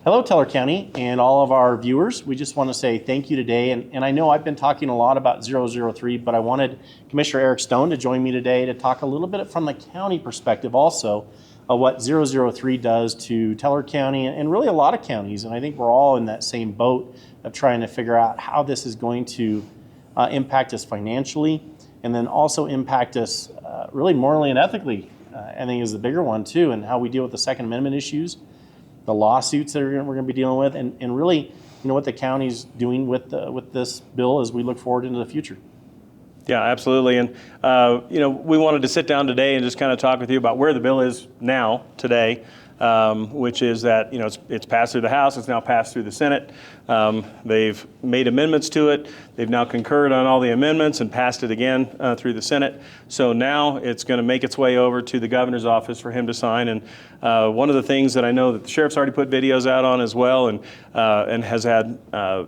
Hello, Teller County and all of our viewers. We just want to say thank you today. And I know I've been talking a lot about 003, but I wanted Commissioner Eric Stone to join me today to talk a little bit from the county perspective also of what 003 does to Teller County and really a lot of counties. And I think we're all in that same boat of trying to figure out how this is going to impact us financially and then also impact us really morally and ethically. I think is the bigger one too, and how we deal with the Second Amendment issues, the lawsuits that we're going to be dealing with, and really, what the county's doing with this bill as we look forward into the future. Yeah, absolutely. And, we wanted to sit down today and just kind of talk with you about where the bill is now, today, which is that, it's passed through the House, it's now passed through the Senate. They've made amendments to it. They've now concurred on all the amendments and passed it again through the Senate. So now it's going to make its way over to the governor's office for him to sign. And one of the things that I know that the sheriff's already put videos out on as well and has had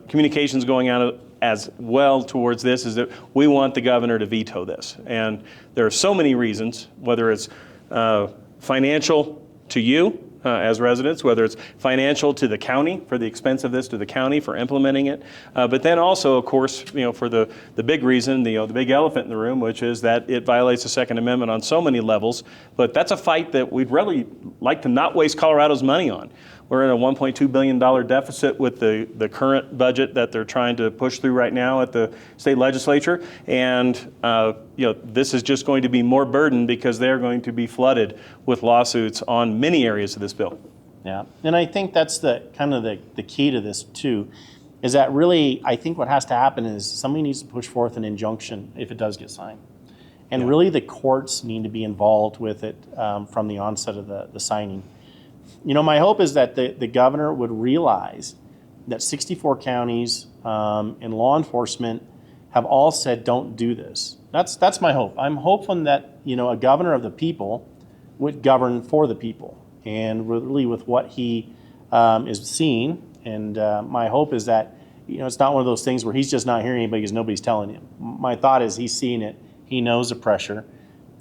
communications going out as well towards this is that we want the governor to veto this. And there are so many reasons, whether it's financial to you as residents, whether it's financial to the county for the expense of this to the county for implementing it, but then also, of course, for the big reason, the big elephant in the room, which is that it violates the Second Amendment on so many levels. But that's a fight that we'd really like to not waste Colorado's money on. We're in a $1.2 billion deficit with the current budget that they're trying to push through right now at the state legislature. And this is just going to be more burden because they're going to be flooded with lawsuits on many areas of this bill. Yeah, and I think that's the key to this too, is that really I think what has to happen is somebody needs to push forth an injunction if it does get signed. And really the courts need to be involved with it from the onset of the signing. My hope is that the governor would realize that 64 counties and law enforcement have all said, don't do this. That's my hope. I'm hoping that, a governor of the people would govern for the people and really with what he is seeing. And my hope is that, it's not one of those things where he's just not hearing anybody because nobody's telling him. My thought is he's seeing it. He knows the pressure.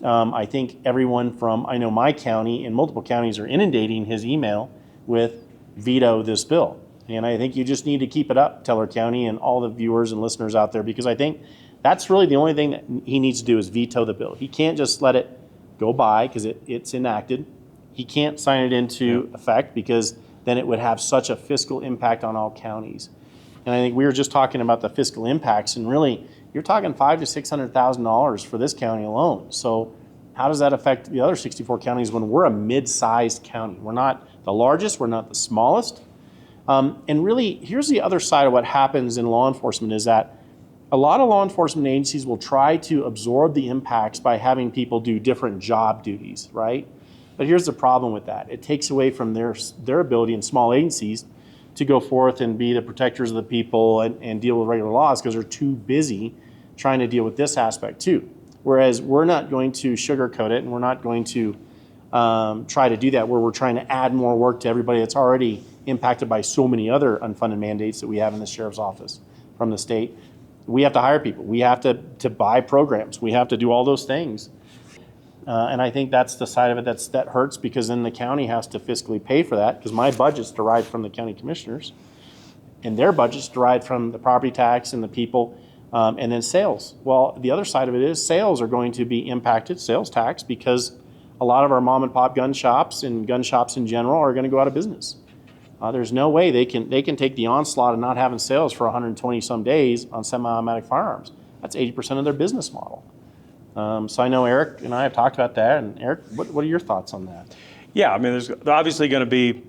I think everyone from, I know my county and multiple counties are inundating his email with veto this bill. And I think you just need to keep it up, Teller County and all the viewers and listeners out there, because I think that's really the only thing that he needs to do is veto the bill. He can't just let it go by because it's enacted. He can't sign it into effect because then it would have such a fiscal impact on all counties. And I think we were just talking about the fiscal impacts, and really, you're talking $500,000 to $600,000 for this county alone. So how does that affect the other 64 counties when we're a mid-sized county? We're not the largest, we're not the smallest. And really, here's the other side of what happens in law enforcement is that a lot of law enforcement agencies will try to absorb the impacts by having people do different job duties, right? But here's the problem with that. It takes away from their ability in small agencies to go forth and be the protectors of the people and deal with regular laws because they're too busy trying to deal with this aspect too. Whereas we're not going to sugarcoat it and we're not going to try to do that where we're trying to add more work to everybody that's already impacted by so many other unfunded mandates that we have in the sheriff's office from the state. We have to hire people. We have to buy programs. We have to do all those things. And I think that's the side of it that hurts because then the county has to fiscally pay for that because my budget's derived from the county commissioners and their budget's derived from the property tax and the people and then sales. Well, the other side of it is sales are going to be impacted, sales tax, because a lot of our mom and pop gun shops and gun shops in general are going to go out of business. There's no way they can take the onslaught of not having sales for 120 some days on semi-automatic firearms. That's 80% of their business model. So I know Eric and I have talked about that. And Eric, what are your thoughts on that? Yeah, I mean, there's obviously going to be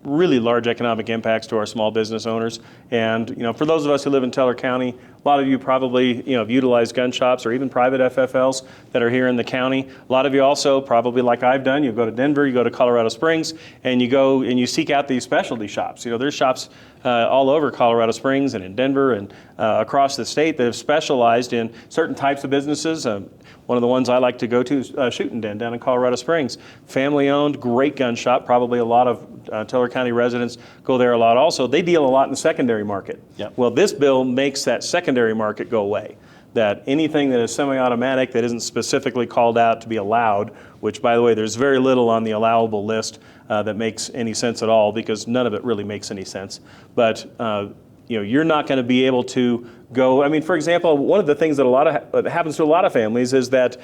really large economic impacts to our small business owners. And, for those of us who live in Teller County, a lot of you probably, have utilized gun shops or even private FFLs that are here in the county. A lot of you also, probably like I've done, you go to Denver, you go to Colorado Springs, and you go and you seek out these specialty shops. There's shops all over Colorado Springs and in Denver and across the state that have specialized in certain types of businesses. One of the ones I like to go to is Shooting Den down in Colorado Springs. Family-owned, great gun shop. Probably a lot of Teller County residents go there a lot also. They deal a lot in the secondary market. Yep. Well, this bill makes that secondary market go away. that anything that is semi-automatic that isn't specifically called out to be allowed, which, by the way, there's very little on the allowable list that makes any sense at all, because none of it really makes any sense. But you're not going to be able to go. I mean, for example, one of the things that happens to a lot of families is that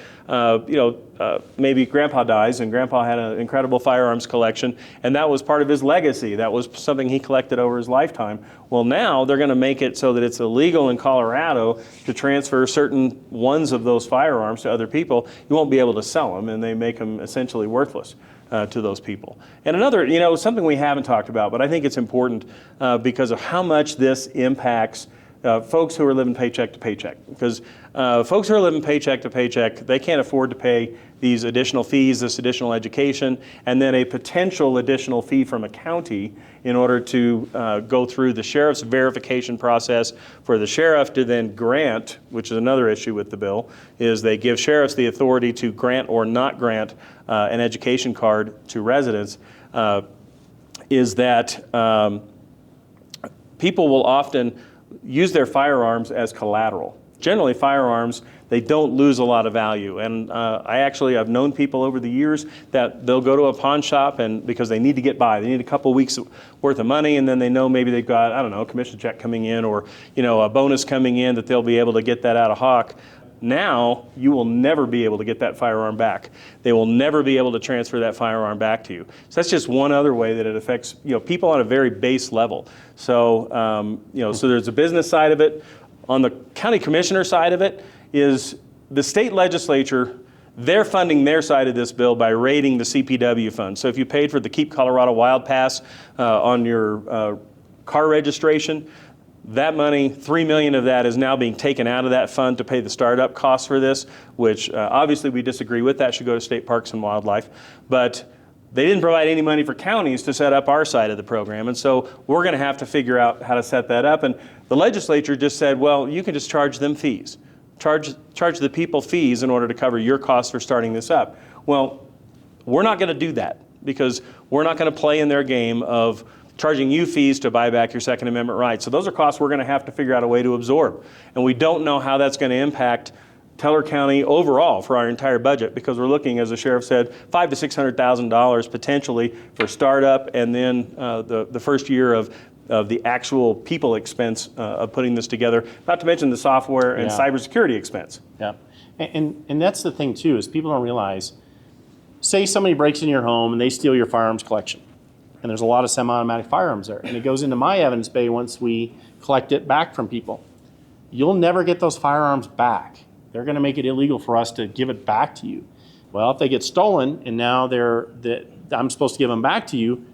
maybe grandpa dies, and grandpa had an incredible firearms collection, and that was part of his legacy. That was something he collected over his lifetime. Well, now they're going to make it so that it's illegal in Colorado to transfer certain ones of those firearms to other people. You won't be able to sell them, and they make them essentially worthless to those people. And another, something we haven't talked about, but I think it's important because of how much this impacts folks who are living paycheck to paycheck. Because folks who are living paycheck to paycheck, they can't afford to pay these additional fees, this additional education, and then a potential additional fee from a county in order to go through the sheriff's verification process for the sheriff to then grant, which is another issue with the bill, is they give sheriffs the authority to grant or not grant an education card to residents, is that people will often use their firearms as collateral. Generally, firearms, they don't lose a lot of value. And I've known people over the years that they'll go to a pawn shop and because they need to get by, they need a couple weeks worth of money, and then they know maybe they've got, a commission check coming in or, a bonus coming in that they'll be able to get that out of hock. Now, you will never be able to get that firearm back. They will never be able to transfer that firearm back to you. So that's just one other way that it affects, people on a very base level. So, so there's a business side of it. On the county commissioner side of it is the state legislature, they're funding their side of this bill by raiding the CPW fund. So if you paid for the Keep Colorado Wild Pass on your car registration, that money, $3 million of that is now being taken out of that fund to pay the startup costs for this, which obviously we disagree with. That should go to state parks and wildlife. But they didn't provide any money for counties to set up our side of the program. And so we're going to have to figure out how to set that up. And the legislature just said, well, you can just charge them fees. Charge the people fees in order to cover your costs for starting this up. Well, we're not going to do that because we're not going to play in their game of charging you fees to buy back your Second Amendment rights. So those are costs we're going to have to figure out a way to absorb. And we don't know how that's going to impact Teller County overall for our entire budget, because we're looking, as the sheriff said, $500,000 to $600,000 potentially for startup, and then the first year of the actual people expense of putting this together, not to mention the software and cybersecurity expense. Yeah, and that's the thing too, is people don't realize, say somebody breaks in your home and they steal your firearms collection, and there's a lot of semi-automatic firearms there, and it goes into my evidence bay once we collect it back from people. You'll never get those firearms back. They're going to make it illegal for us to give it back to you. Well, if they get stolen and now I'm supposed to give them back to you,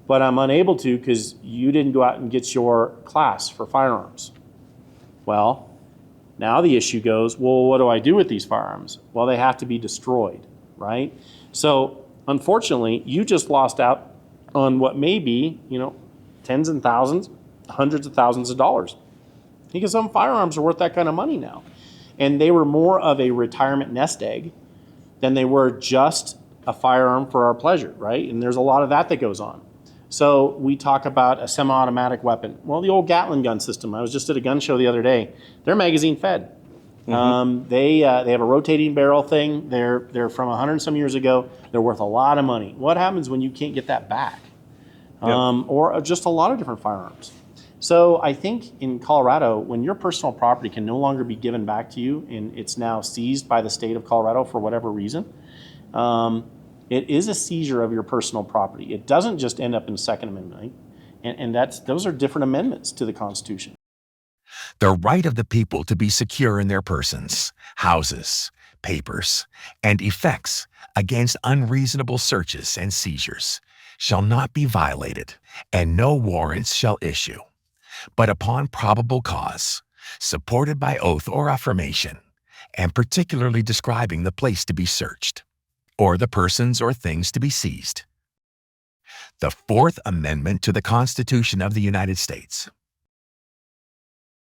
but I'm unable to because you didn't go out and get your class for firearms. Well, now the issue goes, well, what do I do with these firearms? Well, they have to be destroyed, right? So unfortunately, you just lost out on what may be, tens and thousands, hundreds of thousands of dollars, because some firearms are worth that kind of money now. And they were more of a retirement nest egg than they were just a firearm for our pleasure, right? And there's a lot of that goes on. So we talk about a semi-automatic weapon. Well, the old Gatling gun system, I was just at a gun show the other day. They're magazine fed. Mm-hmm. They have a rotating barrel thing. They're from 100 and some years ago. They're worth a lot of money. What happens when you can't get that back? Or just a lot of different firearms. So I think in Colorado, when your personal property can no longer be given back to you and it's now seized by the state of Colorado for whatever reason, it is a seizure of your personal property. It doesn't just end up in the Second Amendment, and those are different amendments to the Constitution. The right of the people to be secure in their persons, houses, papers, and effects against unreasonable searches and seizures shall not be violated, and no warrants shall issue, but upon probable cause, supported by oath or affirmation, and particularly describing the place to be searched, or the persons or things to be seized. The Fourth Amendment to the Constitution of the United States.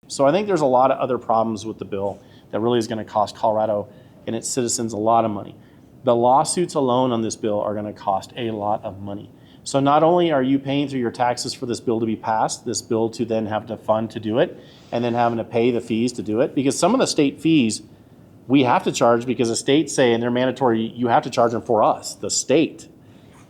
So I think there's a lot of other problems with the bill that really is going to cost Colorado and its citizens a lot of money. The lawsuits alone on this bill are going to cost a lot of money. So not only are you paying through your taxes for this bill to be passed, this bill to then have to fund to do it, and then having to pay the fees to do it, because some of the state fees we have to charge because the states say, and they're mandatory, you have to charge them for us, the state.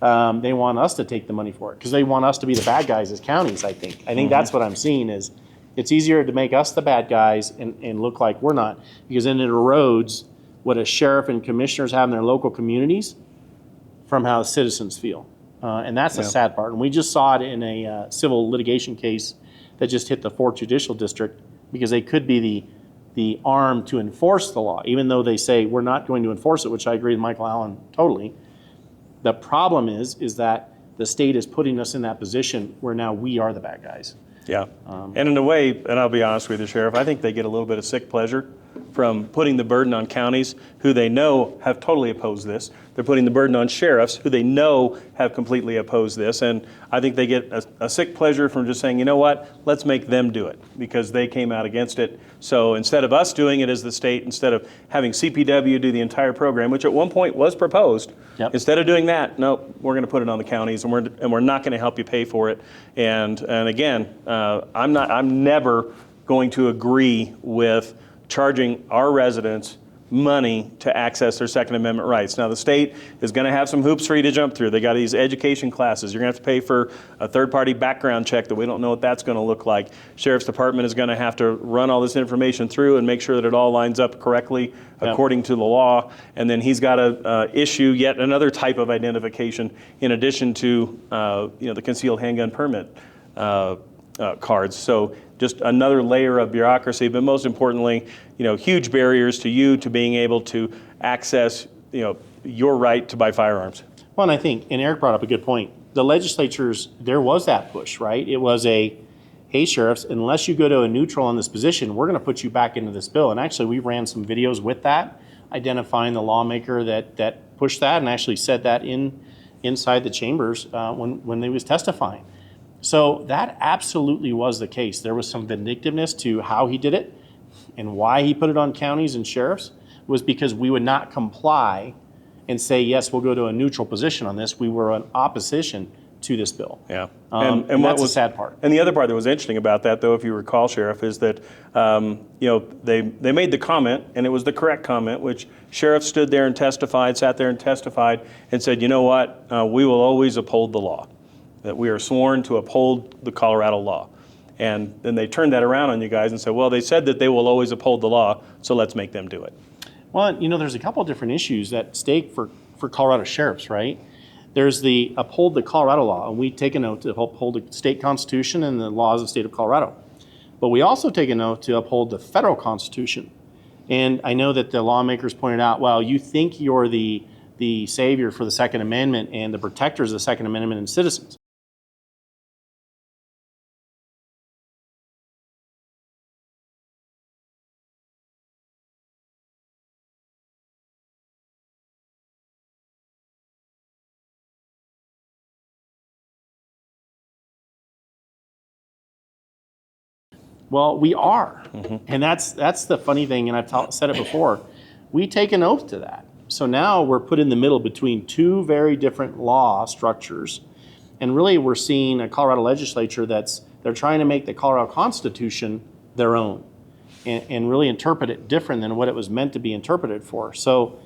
They want us to take the money for it because they want us to be the bad guys as counties, I think. I think that's what I'm seeing is it's easier to make us the bad guys and look like we're not, because then it erodes what a sheriff and commissioners have in their local communities from how citizens feel. And that's the sad part. And we just saw it in a civil litigation case that just hit the 4th Judicial District because they could be the arm to enforce the law, even though they say we're not going to enforce it, which I agree with Michael Allen totally. The problem is that the state is putting us in that position where now we are the bad guys. Yeah, and in a way, and I'll be honest with you, Sheriff, I think they get a little bit of sick pleasure from putting the burden on counties who they know have totally opposed this. They're putting the burden on sheriffs who they know have completely opposed this. And I think they get a sick pleasure from just saying, you know what, let's make them do it because they came out against it. So instead of us doing it as the state, instead of having CPW do the entire program, which at one point was proposed, instead of doing that, no, we're going to put it on the counties and we're not going to help you pay for it. And again, I'm never going to agree with charging our residents money to access their Second Amendment rights. Now, the state is going to have some hoops for you to jump through. They got these education classes. You're going to have to pay for a third-party background check that we don't know what that's going to look like. Sheriff's Department is going to have to run all this information through and make sure that it all lines up correctly according to the law. And then he's got to issue yet another type of identification in addition to the concealed handgun permit cards. So just another layer of bureaucracy, but most importantly, huge barriers to you to being able to access, your right to buy firearms. Well, and I think, and Eric brought up a good point, the legislatures, there was that push, right? It was hey, sheriffs, unless you go to a neutral on this position, we're going to put you back into this bill. And actually, we ran some videos with that, identifying the lawmaker that pushed that and actually said that inside the chambers when they was testifying. So that absolutely was the case. There was some vindictiveness to how he did it and why he put it on counties and sheriffs was because we would not comply and say, yes, we'll go to a neutral position on this. We were in opposition to this bill. Yeah. And that's the sad part. And the other part that was interesting about that, though, if you recall, Sheriff, is that they made the comment, and it was the correct comment, which Sheriff stood there and sat there and testified and said, you know what, we will always uphold the law. That we are sworn to uphold the Colorado law. And then they turned that around on you guys and said, well, they said that they will always uphold the law, so let's make them do it. Well, there's a couple of different issues at stake for Colorado sheriffs, right? There's the uphold the Colorado law, and we take an oath to uphold the state constitution and the laws of the state of Colorado. But we also take an oath to uphold the federal constitution. And I know that the lawmakers pointed out, well, you think you're the savior for the Second Amendment and the protectors of the Second Amendment and citizens. Well, we are. And that's the funny thing, and I've said it before. We take an oath to that. So now we're put in the middle between two very different law structures. And really we're seeing a Colorado legislature they're trying to make the Colorado Constitution their own and really interpret it different than what it was meant to be interpreted for. So,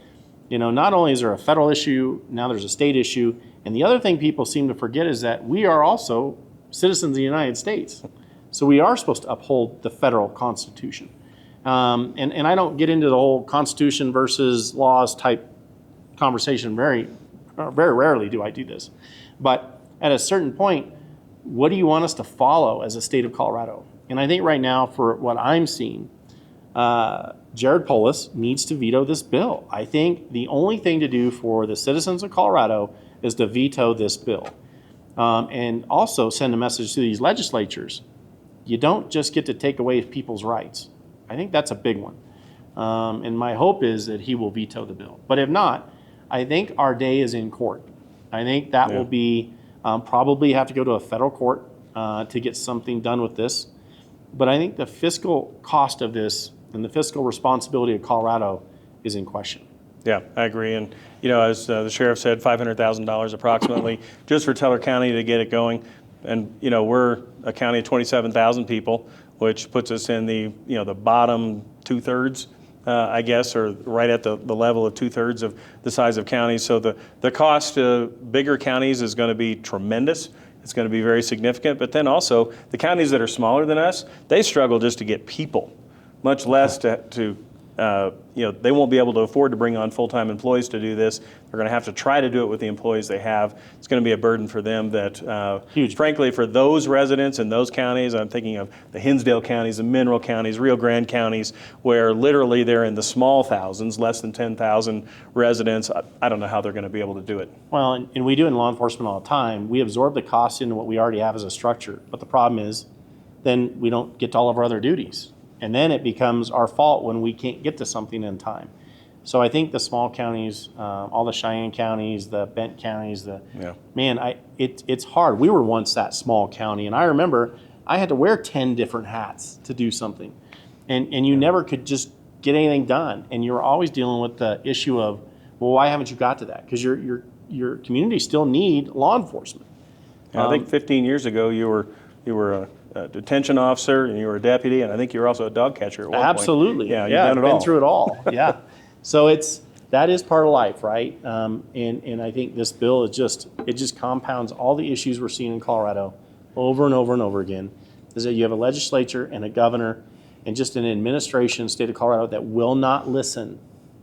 not only is there a federal issue, now there's a state issue. And the other thing people seem to forget is that we are also citizens of the United States. So we are supposed to uphold the federal Constitution. And I don't get into the whole Constitution versus laws type conversation. Very, very rarely do I do this. But at a certain point, what do you want us to follow as a state of Colorado? And I think right now, for what I'm seeing, Jared Polis needs to veto this bill. I think the only thing to do for the citizens of Colorado is to veto this bill. And also send a message to these legislatures. You don't just get to take away people's rights. I think that's a big one. And my hope is that he will veto the bill. But if not, I think our day is in court. I think that will be, probably have to go to a federal court to get something done with this. But I think the fiscal cost of this and the fiscal responsibility of Colorado is in question. Yeah, I agree. And, as the sheriff said, $500,000 approximately just for Teller County to get it going. And, we're a county of 27,000 people, which puts us in the bottom 2/3, I guess, or right at the level of 2/3 of the size of counties. So the cost to bigger counties is going to be tremendous. It's going to be very significant. But then also the counties that are smaller than us, they struggle just to get people, much less to they won't be able to afford to bring on full-time employees to do this. They're going to have to try to do it with the employees they have. It's going to be a burden for them that, Huge. frankly, for those residents in those counties, I'm thinking of the Hinsdale counties, the Mineral counties, Rio Grande counties, where literally they're in the small thousands, less than 10,000 residents. I don't know how they're going to be able to do it. Well, and we do in law enforcement all the time. We absorb the cost into what we already have as a structure. But the problem is then we don't get to all of our other duties. And then it becomes our fault when we can't get to something in time. So I think the small counties, all the Cheyenne counties, the Bent counties, it's hard. We were once that small county, and I remember I had to wear 10 different hats to do something. And you never could just get anything done. And you were always dealing with the issue of, well, why haven't you got to that? Because your community still need law enforcement. I think 15 years ago you were a detention officer, and you were a deputy, and I think you were also a dog catcher at one point. Absolutely. Yeah, you've done it all. Been through it all. Yeah. So that is part of life, right? And I think this bill is just compounds all the issues we're seeing in Colorado over and over and over again. Is that you have a legislature and a governor and just an administration in the state of Colorado that will not listen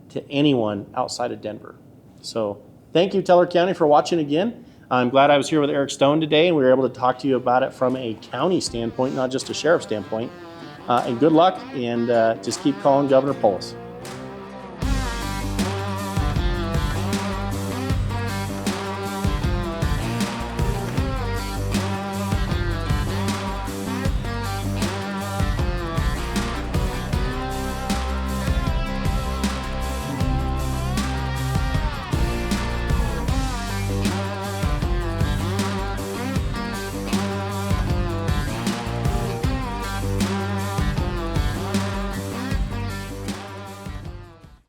to anyone outside of Denver. So thank you, Teller County, for watching again. I'm glad I was here with Eric Stone today, and we were able to talk to you about it from a county standpoint, not just a sheriff standpoint. And good luck, and just keep calling Governor Polis.